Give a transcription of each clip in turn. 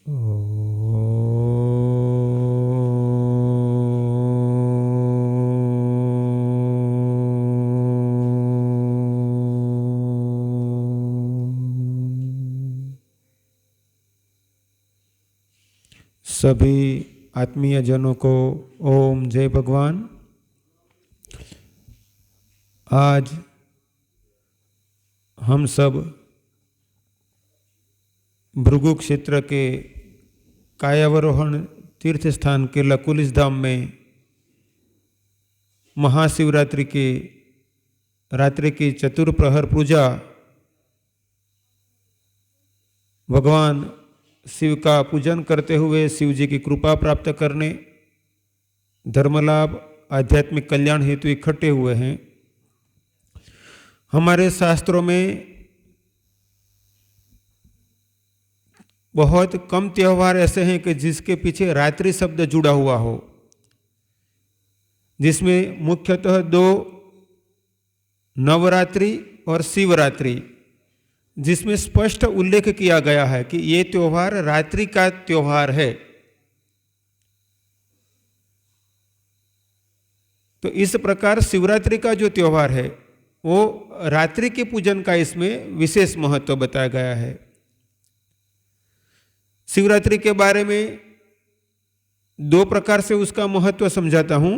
सभी आत्मीय जनों को ओम जय भगवान। आज हम सब भृगु क्षेत्र के कायावरोहण तीर्थ स्थान के लकुलिस धाम में महाशिवरात्रि की रात्रि की चतुर्प्रहर पूजा, भगवान शिव का पूजन करते हुए शिव जी की कृपा प्राप्त करने, धर्मलाभ, आध्यात्मिक कल्याण हेतु इकट्ठे हुए हैं। हमारे शास्त्रों में बहुत कम त्यौहार ऐसे हैं कि जिसके पीछे रात्रि शब्द जुड़ा हुआ हो, जिसमें मुख्यतः दो नवरात्रि और शिवरात्रि, जिसमें स्पष्ट उल्लेख किया गया है कि ये त्योहार रात्रि का त्योहार है। तो इस प्रकार शिवरात्रि का जो त्योहार है वो रात्रि के पूजन का इसमें विशेष महत्व बताया गया है। शिवरात्रि के बारे में दो प्रकार से उसका महत्व समझाता हूं।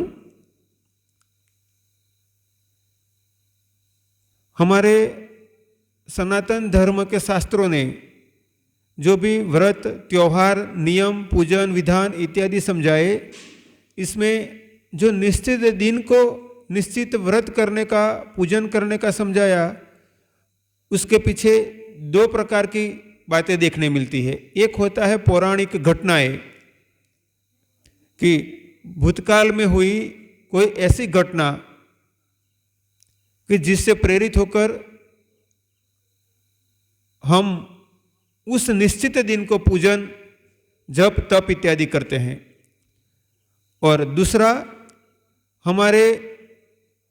हमारे सनातन धर्म के शास्त्रों ने जो भी व्रत, त्योहार, नियम, पूजन, विधान इत्यादि समझाए, इसमें जो निश्चित दिन को निश्चित व्रत करने का, पूजन करने का समझाया, उसके पीछे दो प्रकार की बातें देखने मिलती है। एक होता है पौराणिक घटनाएं, कि भूतकाल में हुई कोई ऐसी घटना कि जिससे प्रेरित होकर हम उस निश्चित दिन को पूजन, जप, तप इत्यादि करते हैं। और दूसरा, हमारे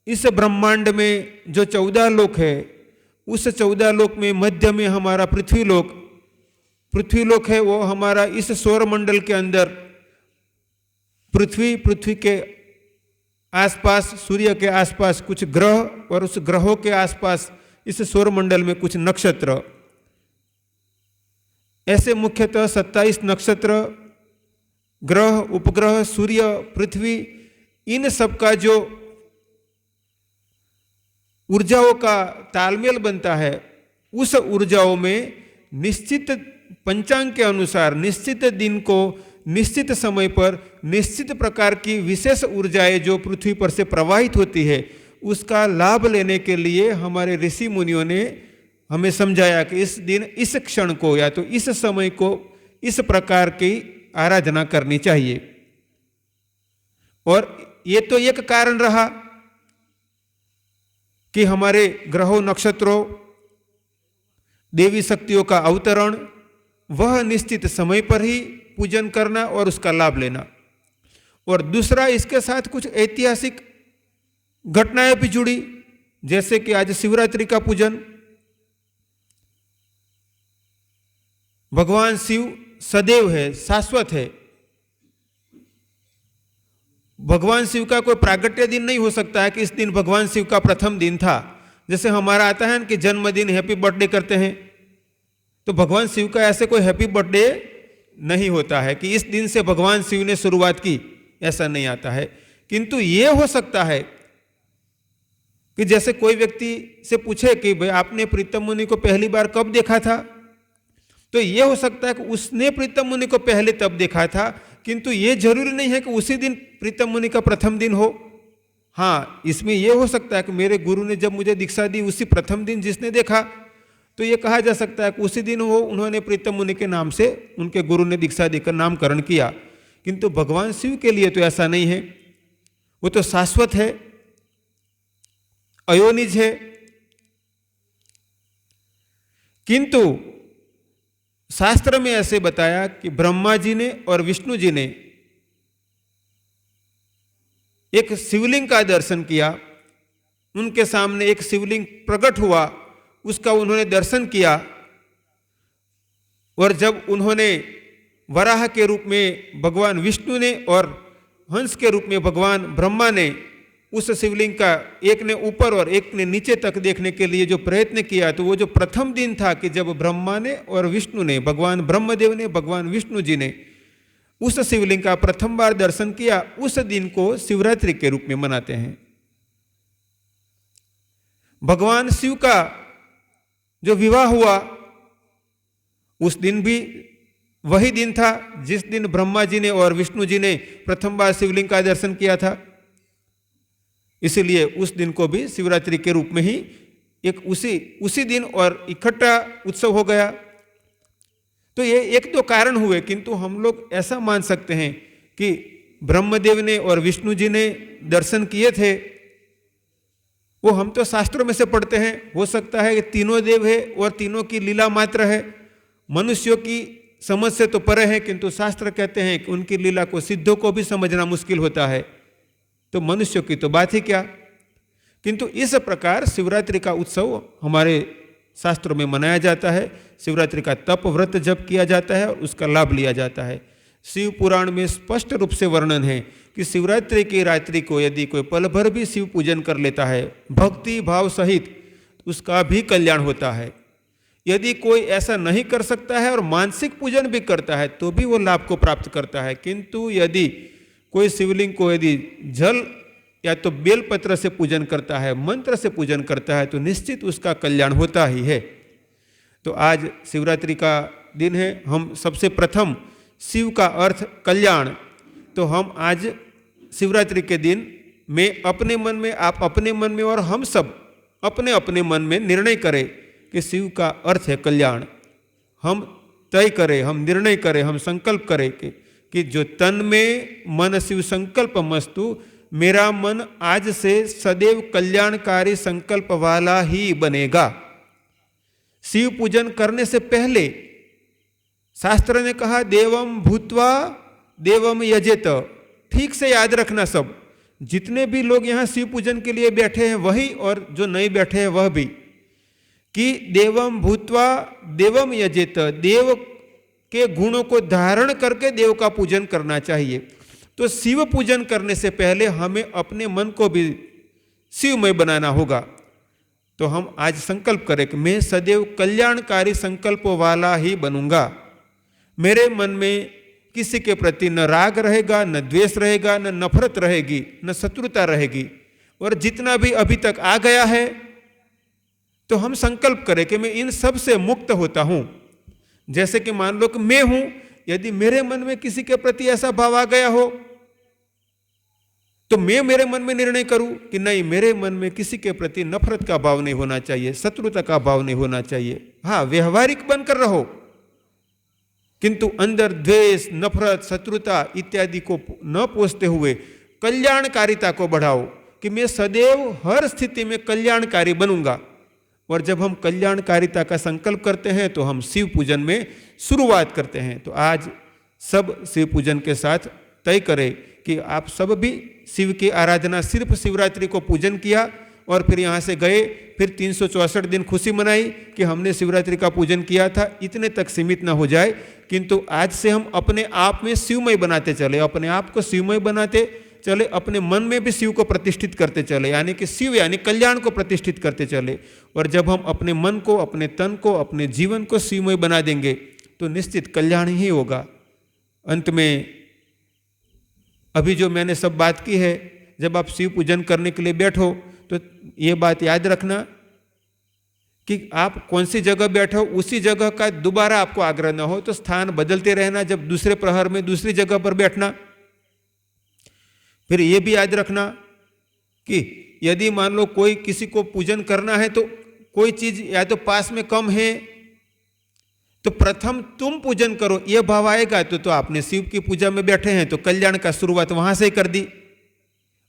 इस ब्रह्मांड में जो 14 लोक है, उस 14 लोक में मध्य में हमारा पृथ्वी लोक है। वो हमारा इस सौर मंडल के अंदर पृथ्वी के आसपास, सूर्य के आसपास कुछ ग्रह, और उस ग्रहों के आसपास इस सौर मंडल में कुछ नक्षत्र, ऐसे मुख्यतः 27 नक्षत्र, ग्रह, उपग्रह, सूर्य, पृथ्वी, इन सब का जो ऊर्जाओं का तालमेल बनता है, उस ऊर्जाओं में निश्चित पंचांग के अनुसार निश्चित दिन को निश्चित समय पर निश्चित प्रकार की विशेष ऊर्जाएं जो पृथ्वी पर से प्रवाहित होती है, उसका लाभ लेने के लिए हमारे ऋषि मुनियों ने हमें समझाया कि इस दिन, इस क्षण को, या तो इस समय को इस प्रकार की आराधना करनी चाहिए। और ये तो एक कारण रहा कि हमारे ग्रहों, नक्षत्रों, देवी शक्तियों का अवतरण, वह निश्चित समय पर ही पूजन करना और उसका लाभ लेना। और दूसरा, इसके साथ कुछ ऐतिहासिक घटनाएं भी जुड़ी, जैसे कि आज शिवरात्रि का पूजन। भगवान शिव सदैव है, शाश्वत है। भगवान शिव का कोई प्रागट्य दिन नहीं हो सकता है कि इस दिन भगवान शिव का प्रथम दिन था। जैसे हमारा आता है कि जन्मदिन, हैप्पी बर्थडे करते हैं, तो भगवान शिव का ऐसे कोई हैप्पी बर्थडे नहीं होता है कि इस दिन से भगवान शिव ने शुरुआत की, ऐसा नहीं आता है। किंतु ये हो सकता है कि जैसे कोई व्यक्ति से पूछे कि भाई आपने प्रीतम मुनि को पहली बार कब देखा था, तो ये हो सकता है कि उसने प्रीतम मुनि को पहले तब देखा था, किंतु ये जरूरी नहीं है कि उसी दिन प्रीतम मुनि का प्रथम दिन हो। हाँ, इसमें यह हो सकता है कि मेरे गुरु ने जब मुझे दीक्षा दी, उसी प्रथम दिन जिसने देखा, तो ये कहा जा सकता है कि उसी दिन वो उन्होंने प्रीतम मुनि के नाम से उनके गुरु ने दीक्षा देकर नामकरण किया। किंतु भगवान शिव के लिए तो ऐसा नहीं है, वो तो शाश्वत है, अयोनिज है। किंतु शास्त्र में ऐसे बताया कि ब्रह्मा जी ने और विष्णु जी ने एक शिवलिंग का दर्शन किया, उनके सामने एक शिवलिंग प्रकट हुआ, उसका उन्होंने दर्शन किया, और जब उन्होंने वराह के रूप में भगवान विष्णु ने और हंस के रूप में भगवान ब्रह्मा ने उस शिवलिंग का एक ने ऊपर और एक ने नीचे तक देखने के लिए जो प्रयत्न किया, तो वो जो प्रथम दिन था कि जब ब्रह्मा ने और विष्णु ने, भगवान ब्रह्मदेव ने, भगवान विष्णु जी ने उस शिवलिंग का प्रथम बार दर्शन किया, उस दिन को शिवरात्रि के रूप में मनाते हैं। भगवान शिव का जो विवाह हुआ उस दिन भी वही दिन था जिस दिन ब्रह्मा जी ने और विष्णु जी ने प्रथम बार शिवलिंग का दर्शन किया था। इसीलिए उस दिन को भी शिवरात्रि के रूप में ही एक उसी दिन और इकट्ठा उत्सव हो गया। तो ये एक दो कारण हुए, किंतु हम लोग ऐसा मान सकते हैं कि ब्रह्मदेव ने और विष्णु जी ने दर्शन किए थे, वो हम तो शास्त्रों में से पढ़ते हैं। हो सकता है कि तीनों देव है और तीनों की लीला मात्र है, मनुष्यों की समझ से तो परे है, किंतु शास्त्र कहते हैं कि उनकी लीला को सिद्धों को भी समझना मुश्किल होता है, तो मनुष्यों की तो बात ही क्या। किंतु इस प्रकार शिवरात्रि का उत्सव हमारे शास्त्रों में मनाया जाता है। शिवरात्रि का तप व्रत जप किया जाता है और उसका लाभ लिया जाता है। शिव पुराण में स्पष्ट रूप से वर्णन है कि शिवरात्रि की रात्रि को यदि कोई पल भर भी शिव पूजन कर लेता है भक्ति भाव सहित, उसका भी कल्याण होता है। यदि कोई ऐसा नहीं कर सकता है और मानसिक पूजन भी करता है तो भी वो लाभ को प्राप्त करता है। किंतु यदि कोई शिवलिंग को यदि जल या तो बेलपत्र से पूजन करता है, मंत्र से पूजन करता है, तो निश्चित उसका कल्याण होता ही है। तो आज शिवरात्रि का दिन है। हम सबसे प्रथम शिव का अर्थ कल्याण, तो हम आज शिवरात्रि के दिन में अपने मन में, आप अपने मन में और हम सब अपने अपने मन में निर्णय करें कि शिव का अर्थ है कल्याण। हम तय करें, हम निर्णय करें, हम संकल्प करें कि जो तन में मन शिव संकल्प मस्तु, मेरा मन आज से सदैव कल्याणकारी संकल्प वाला ही बनेगा। शिव पूजन करने से पहले शास्त्र ने कहा देवम भूत्वा देवम यजेत। ठीक से याद रखना, सब जितने भी लोग यहाँ शिव पूजन के लिए बैठे हैं वही, और जो नहीं बैठे हैं वह भी, कि देवम भूत्वा देवम यजेत, देव के गुणों को धारण करके देव का पूजन करना चाहिए। तो शिव पूजन करने से पहले हमें अपने मन को भी शिवमय बनाना होगा। तो हम आज संकल्प करें कि मैं सदैव कल्याणकारी संकल्प वाला ही बनूंगा। मेरे मन में किसी के प्रति न राग रहेगा, न द्वेष रहेगा, न नफरत रहेगी, न शत्रुता रहेगी। और जितना भी अभी तक आ गया है तो हम संकल्प करें कि मैं इन सब से मुक्त होता हूं। जैसे कि मान लो कि मैं हूं, यदि मेरे मन में किसी के प्रति ऐसा भाव आ गया हो तो मैं मेरे मन में निर्णय करूं कि नहीं, मेरे मन में किसी के प्रति नफरत का भाव नहीं होना चाहिए, शत्रुता का भाव नहीं होना चाहिए। हाँ, व्यवहारिक बनकर रहो, किंतु अंदर द्वेष, नफरत, शत्रुता इत्यादि को न पोसते हुए कल्याणकारिता को बढ़ाओ कि मैं सदैव हर स्थिति में कल्याणकारी बनूंगा। और जब हम कल्याणकारिता का संकल्प करते हैं तो हम शिव पूजन में शुरुआत करते हैं। तो आज सब शिव पूजन के साथ तय करें कि आप सब भी शिव की आराधना, सिर्फ शिवरात्रि को पूजन किया और फिर यहाँ से गए, फिर 364 दिन खुशी मनाई कि हमने शिवरात्रि का पूजन किया था, इतने तक सीमित ना हो जाए। किंतु आज से हम अपने आप में शिवमय बनाते चले, अपने आप को शिवमय बनाते चले, अपने मन में भी शिव को प्रतिष्ठित करते चले, यानी कि शिव यानी कल्याण को प्रतिष्ठित करते चले। और जब हम अपने मन को, अपने तन को, अपने जीवन को शिवमय बना देंगे तो निश्चित कल्याण ही होगा। अंत में अभी जो मैंने सब बात की है, जब आप शिव पूजन करने के लिए बैठो तो ये बात याद रखना कि आप कौन सी जगह बैठो, उसी जगह का दोबारा आपको आग्रह न हो, तो स्थान बदलते रहना। जब दूसरे प्रहर में दूसरी जगह पर बैठना। फिर ये भी याद रखना कि यदि मान लो कोई किसी को पूजन करना है तो कोई चीज या तो पास में कम है तो प्रथम तुम पूजन करो, यह भाव आएगा तो आपने शिव की पूजा में बैठे हैं तो कल्याण का शुरुआत वहां से ही कर दी।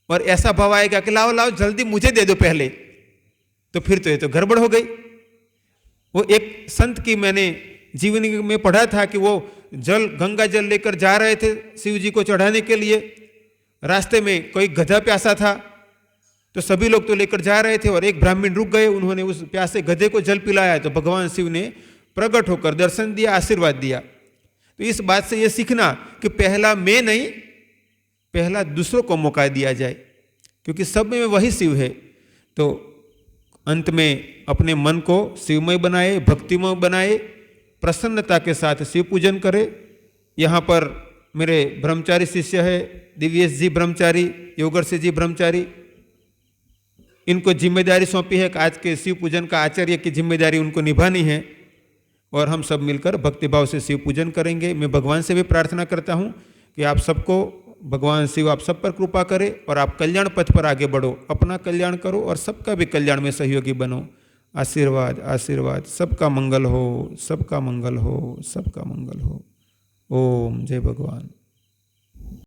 और ऐसा भाव आएगा कि लाओ लाओ जल्दी मुझे दे दो पहले, तो फिर तो ये तो गड़बड़ हो गई। वो एक संत की मैंने जीवनी में पढ़ा था कि वो जल, गंगा जल लेकर जा रहे थे शिव जी को चढ़ाने के लिए। रास्ते में कोई गधा प्यासा था तो सभी लोग तो लेकर जा रहे थे और एक ब्राह्मण रुक गए, उन्होंने उस प्यासे गधे को जल पिलाया तो भगवान शिव ने प्रकट होकर दर्शन दिया, आशीर्वाद दिया। तो इस बात से ये सीखना कि पहला मैं नहीं, पहला दूसरों को मौका दिया जाए, क्योंकि सब में वही शिव है। तो अंत में अपने मन को शिवमय बनाए, भक्तिमय बनाए, प्रसन्नता के साथ शिव पूजन करे। यहाँ पर मेरे ब्रह्मचारी शिष्य है दिव्येश जी ब्रह्मचारी, योगर्षि जी ब्रह्मचारी, इनको जिम्मेदारी सौंपी है कि आज के शिव पूजन का आचार्य की जिम्मेदारी उनको निभानी है, और हम सब मिलकर भक्तिभाव से शिव पूजन करेंगे। मैं भगवान से भी प्रार्थना करता हूँ कि आप सबको भगवान शिव आप सब पर कृपा करे और आप कल्याण पथ पर आगे बढ़ो, अपना कल्याण करो और सबका भी कल्याण में सहयोगी बनो। आशीर्वाद आशीर्वाद, सबका मंगल हो, सबका मंगल हो, सबका मंगल हो। ओम जय भगवान।